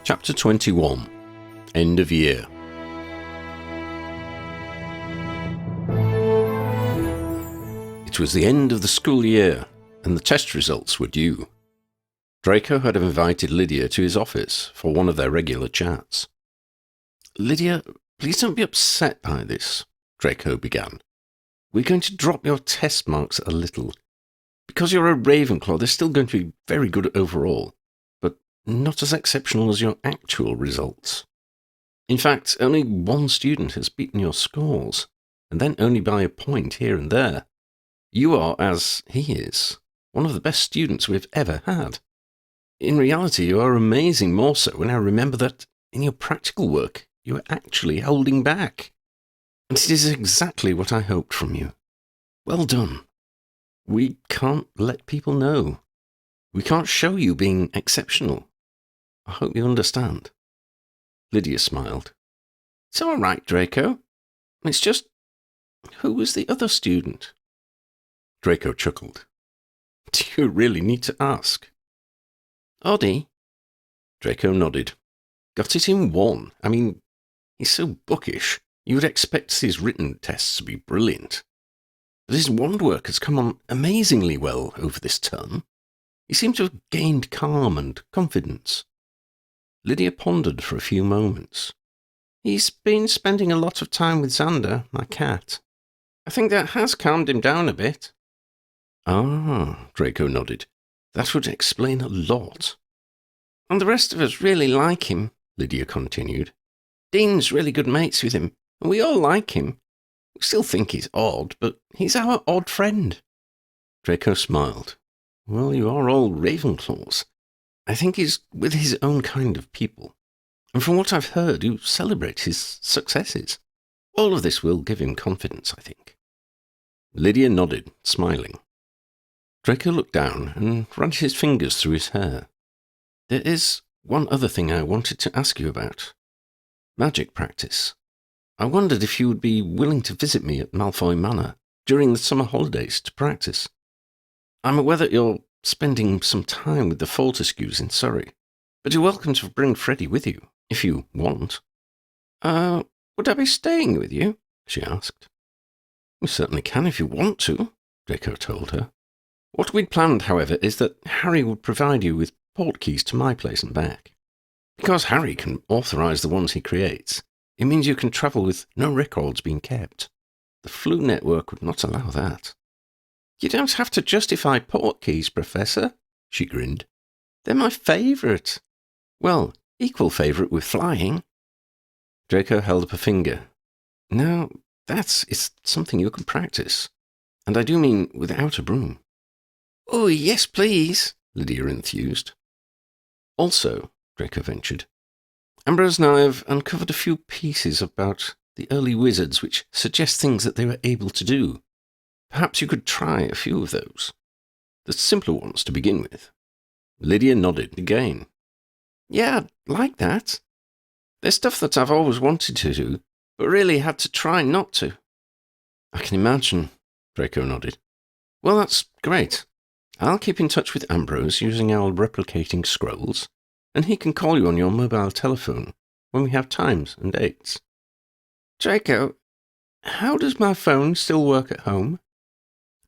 Chapter 21. End of Year. It was the end of the school year, and the test results were due. Draco had invited Lydia to his office for one of their regular chats. "Lydia, please don't be upset by this," Draco began. "We're going to drop your test marks a little. Because you're a Ravenclaw, they're still going to be very good overall, but not as exceptional as your actual results. In fact, only one student has beaten your scores, and then only by a point here and there. You are, as he is, one of the best students we've ever had. In reality, you are amazing more so when I remember that in your practical work, you are actually holding back. And it is exactly what I hoped from you. Well done. We can't let people know. We can't show you being exceptional. I hope you understand." Lydia smiled. "It's all right, Draco. It's just, who was the other student?" Draco chuckled. "Do you really need to ask?" "Oddie?" Draco nodded. "Got it in one. I mean, he's so bookish. You would expect his written tests to be brilliant. But his wand work has come on amazingly well over this term. He seemed to have gained calm and confidence." Lydia pondered for a few moments. "He's been spending a lot of time with Xander, my cat. I think that has calmed him down a bit." "Ah," Draco nodded. "That would explain a lot." "And the rest of us really like him," Lydia continued. "Dean's really good mates with him, and we all like him. We still think he's odd, but he's our odd friend." Draco smiled. "Well, you are all Ravenclaws. I think he's with his own kind of people. And from what I've heard, you celebrate his successes. All of this will give him confidence, I think." Lydia nodded, smiling. Draco looked down and ran his fingers through his hair. "There is one other thing I wanted to ask you about. Magic practice. I wondered if you would be willing to visit me at Malfoy Manor during the summer holidays to practice. I'm aware that you're spending some time with the Fortescues in Surrey, but you're welcome to bring Freddie with you, if you want." Would I be staying with you?" she asked. "We certainly can if you want to," Draco told her. "What we'd planned, however, is that Harry would provide you with portkeys to my place and back. Because Harry can authorise the ones he creates, it means you can travel with no records being kept. The Floo network would not allow that." "You don't have to justify portkeys, Professor," she grinned. "They're my favourite. Well, equal favourite with flying." Draco held up a finger. "Now, that is something you can practice. And I do mean without a broom." "Oh, yes, please," Lydia enthused. "Also," Draco ventured, "Ambrose and I have uncovered a few pieces about the early wizards which suggest things that they were able to do. Perhaps you could try a few of those. The simpler ones to begin with." Lydia nodded again. "Yeah, I'd like that. There's stuff that I've always wanted to do, but really had to try not to." "I can imagine," Draco nodded. "Well, that's great. I'll keep in touch with Ambrose using our replicating scrolls, and he can call you on your mobile telephone when we have times and dates." "Draco, how does my phone still work at home?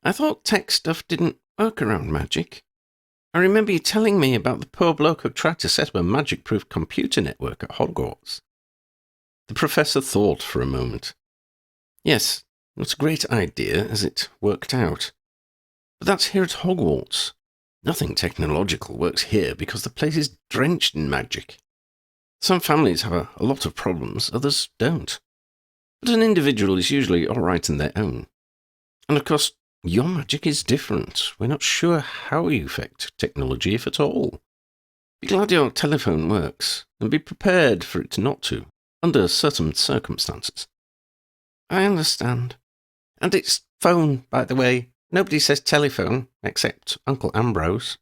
I thought tech stuff didn't work around magic. I remember you telling me about the poor bloke who tried to set up a magic-proof computer network at Hogwarts." The professor thought for a moment. "Yes, it was a great idea as it worked out. But that's here at Hogwarts. Nothing technological works here because the place is drenched in magic. Some families have a lot of problems, others don't. But an individual is usually all right in their own. And of course, your magic is different. We're not sure how you affect technology, if at all. Be glad your telephone works, and be prepared for it not to, under certain circumstances." "I understand. And it's phone, by the way. Nobody says telephone, except Uncle Ambrose."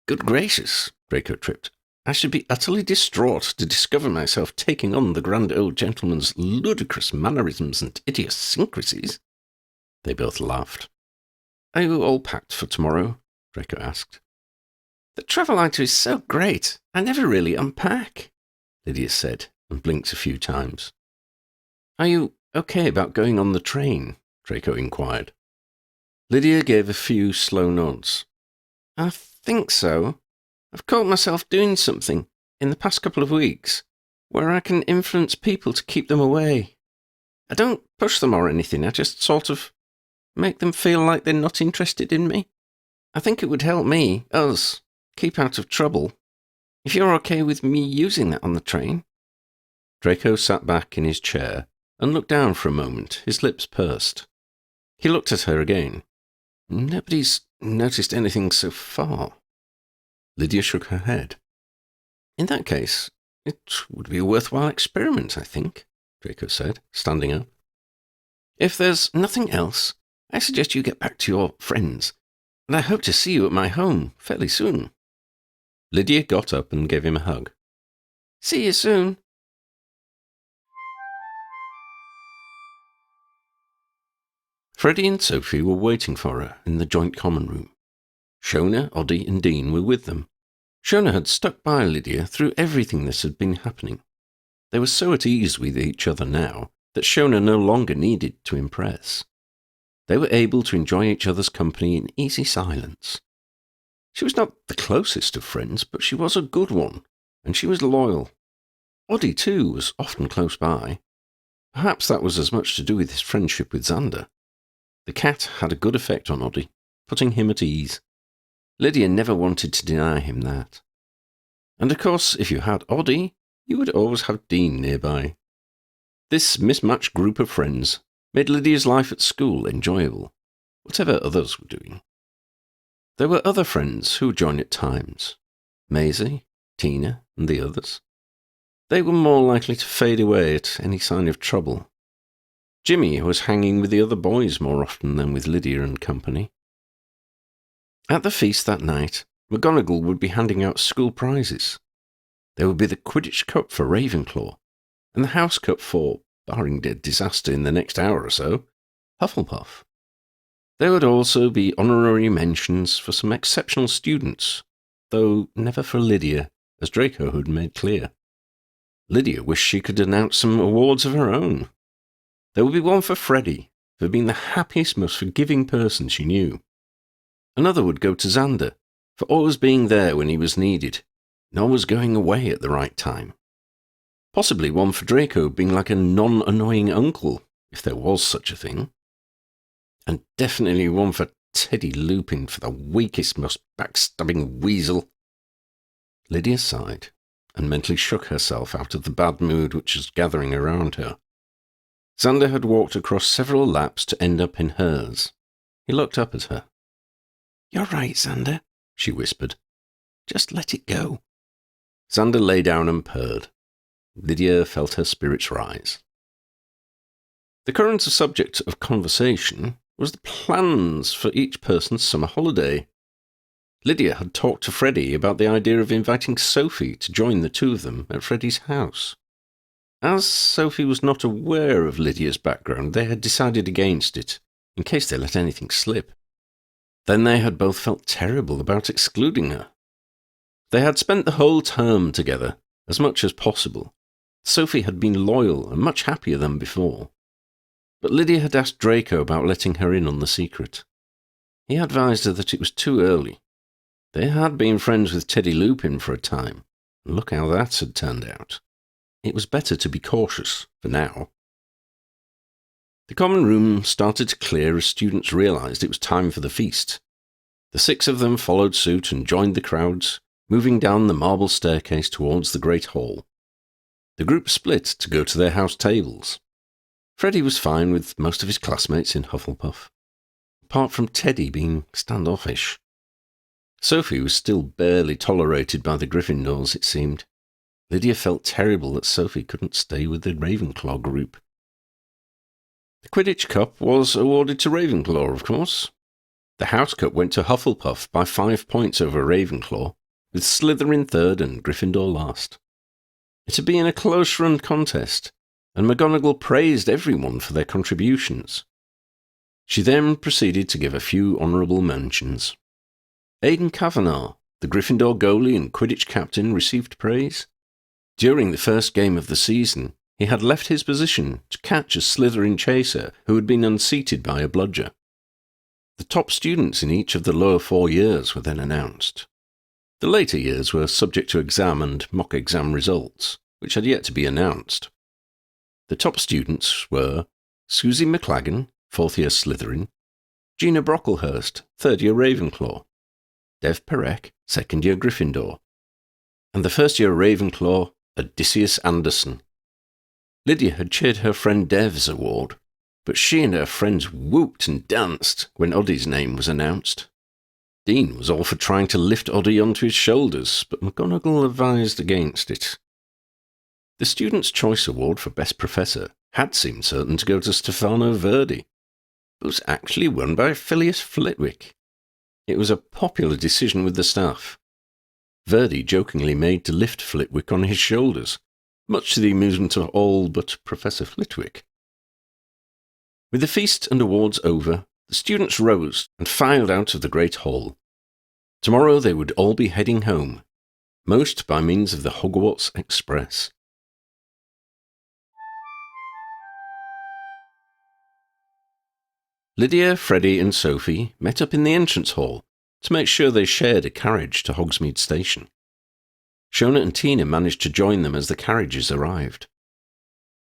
"Good gracious," Draco tripped. "I should be utterly distraught to discover myself taking on the grand old gentleman's ludicrous mannerisms and idiosyncrasies." They both laughed. "Are you all packed for tomorrow?" Draco asked. The Travellighter is so great, I never really unpack, Lydia said, and blinked a few times. Are you okay about going on the train? Draco inquired. Lydia gave a few slow nods. I think so. I've caught myself doing something in the past couple of weeks where I can influence people to keep them away. I don't push them or anything, I just sort of make them feel like they're not interested in me. I think it would help us, keep out of trouble. If you're okay with me using that on the train. Draco sat back in his chair and looked down for a moment, his lips pursed. He looked at her again. Nobody's noticed anything so far. Lydia shook her head. In that case, it would be a worthwhile experiment, I think, Draco said, standing up. If there's nothing else, I suggest you get back to your friends, and I hope to see you at my home fairly soon. Lydia got up and gave him a hug. See you soon. Freddie and Sophie were waiting for her in the joint common room. Shona, Oddie and Dean were with them. Shona had stuck by Lydia through everything that had been happening. They were so at ease with each other now that Shona no longer needed to impress. They were able to enjoy each other's company in easy silence. She was not the closest of friends, but she was a good one, and she was loyal. Oddie, too, was often close by. Perhaps that was as much to do with his friendship with Xander. The cat had a good effect on Oddie, putting him at ease. Lydia never wanted to deny him that. And of course, if you had Oddie, you would always have Dean nearby. This mismatched group of friends made Lydia's life at school enjoyable, whatever others were doing. There were other friends who would join at times. Maisie, Tina, and the others. They were more likely to fade away at any sign of trouble. Jimmy was hanging with the other boys more often than with Lydia and company. At the feast that night, McGonagall would be handing out school prizes. There would be the Quidditch Cup for Ravenclaw, and the House Cup for, barring dead disaster in the next hour or so, Hufflepuff. There would also be honorary mentions for some exceptional students, though never for Lydia, as Draco had made clear. Lydia wished she could announce some awards of her own. There would be one for Freddie, for being the happiest, most forgiving person she knew. Another would go to Xander, for always being there when he was needed, and always going away at the right time. Possibly one for Draco being like a non-annoying uncle, if there was such a thing. And definitely one for Teddy Lupin for the weakest, most backstabbing weasel. Lydia sighed, and mentally shook herself out of the bad mood which was gathering around her. Xander had walked across several laps to end up in hers. He looked up at her. "You're right, Xander," she whispered. "Just let it go." Xander lay down and purred. Lydia felt her spirits rise. The current subject of conversation was the plans for each person's summer holiday. Lydia had talked to Freddie about the idea of inviting Sophie to join the two of them at Freddie's house. As Sophie was not aware of Lydia's background, they had decided against it, in case they let anything slip. Then they had both felt terrible about excluding her. They had spent the whole term together, as much as possible. Sophie had been loyal and much happier than before. But Lydia had asked Draco about letting her in on the secret. He advised her that it was too early. They had been friends with Teddy Lupin for a time, and look how that had turned out. It was better to be cautious, for now. The common room started to clear as students realised it was time for the feast. The 6 of them followed suit and joined the crowds, moving down the marble staircase towards the great hall. The group split to go to their house tables. Freddie was fine with most of his classmates in Hufflepuff, apart from Teddy being standoffish. Sophie was still barely tolerated by the Gryffindors, it seemed. Lydia felt terrible that Sophie couldn't stay with the Ravenclaw group. The Quidditch Cup was awarded to Ravenclaw, of course. The House Cup went to Hufflepuff by 5 points over Ravenclaw, with Slytherin third and Gryffindor last. It had been a close-run contest, and McGonagall praised everyone for their contributions. She then proceeded to give a few honourable mentions. Aidan Kavanagh, The Gryffindor goalie and Quidditch captain received praise. During the first game of the season, he had left his position to catch a Slytherin chaser who had been unseated by a bludger. The top students in each of the lower 4 years were then announced. The later years were subject to exam and mock exam results, which had yet to be announced. The top students were Susie McLagan, 4th year Slytherin, Gina Brocklehurst, 3rd year Ravenclaw, Dev Perek, 2nd year Gryffindor, and the 1st year Ravenclaw, Odysseus Anderson. Lydia had cheered her friend Dev's award, but she and her friends whooped and danced when Oddie's name was announced. Dean was all for trying to lift Oddie onto his shoulders, but McGonagall advised against it. The Student's Choice Award for Best Professor had seemed certain to go to Stefano Verdi, but was actually won by Phileas Flitwick. It was a popular decision with the staff. Verdi jokingly made to lift Flitwick on his shoulders, much to the amusement of all but Professor Flitwick. With the feast and awards over, the students rose and filed out of the great hall. Tomorrow they would all be heading home, most by means of the Hogwarts Express. Lydia, Freddie and Sophie met up in the entrance hall to make sure they shared a carriage to Hogsmeade Station. Shona and Tina managed to join them as the carriages arrived.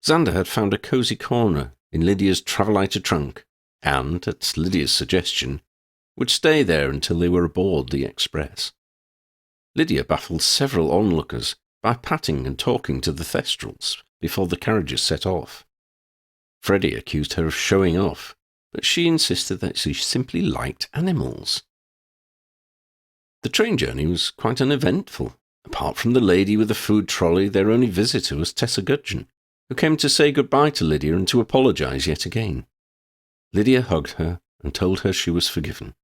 Xander had found a cosy corner in Lydia's Travellighter trunk and, at Lydia's suggestion, would stay there until they were aboard the express. Lydia baffled several onlookers by patting and talking to the Thestrals before the carriages set off. Freddie accused her of showing off, but she insisted that she simply liked animals. The train journey was quite uneventful. Apart from the lady with the food trolley, their only visitor was Tessa Gudgeon, who came to say goodbye to Lydia and to apologise yet again. Lydia hugged her and told her she was forgiven.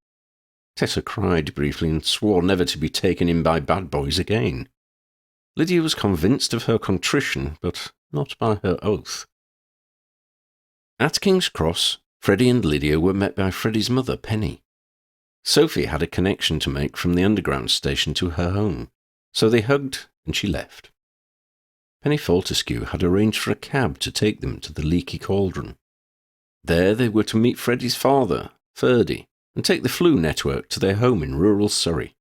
Tessa cried briefly and swore never to be taken in by bad boys again. Lydia was convinced of her contrition, but not by her oath. At King's Cross, Freddie and Lydia were met by Freddie's mother, Penny. Sophie had a connection to make from the underground station to her home, so they hugged and she left. Penny Fortescue had arranged for a cab to take them to the Leaky Cauldron. There they were to meet Freddie's father, Ferdy, and take the Flu network to their home in rural Surrey.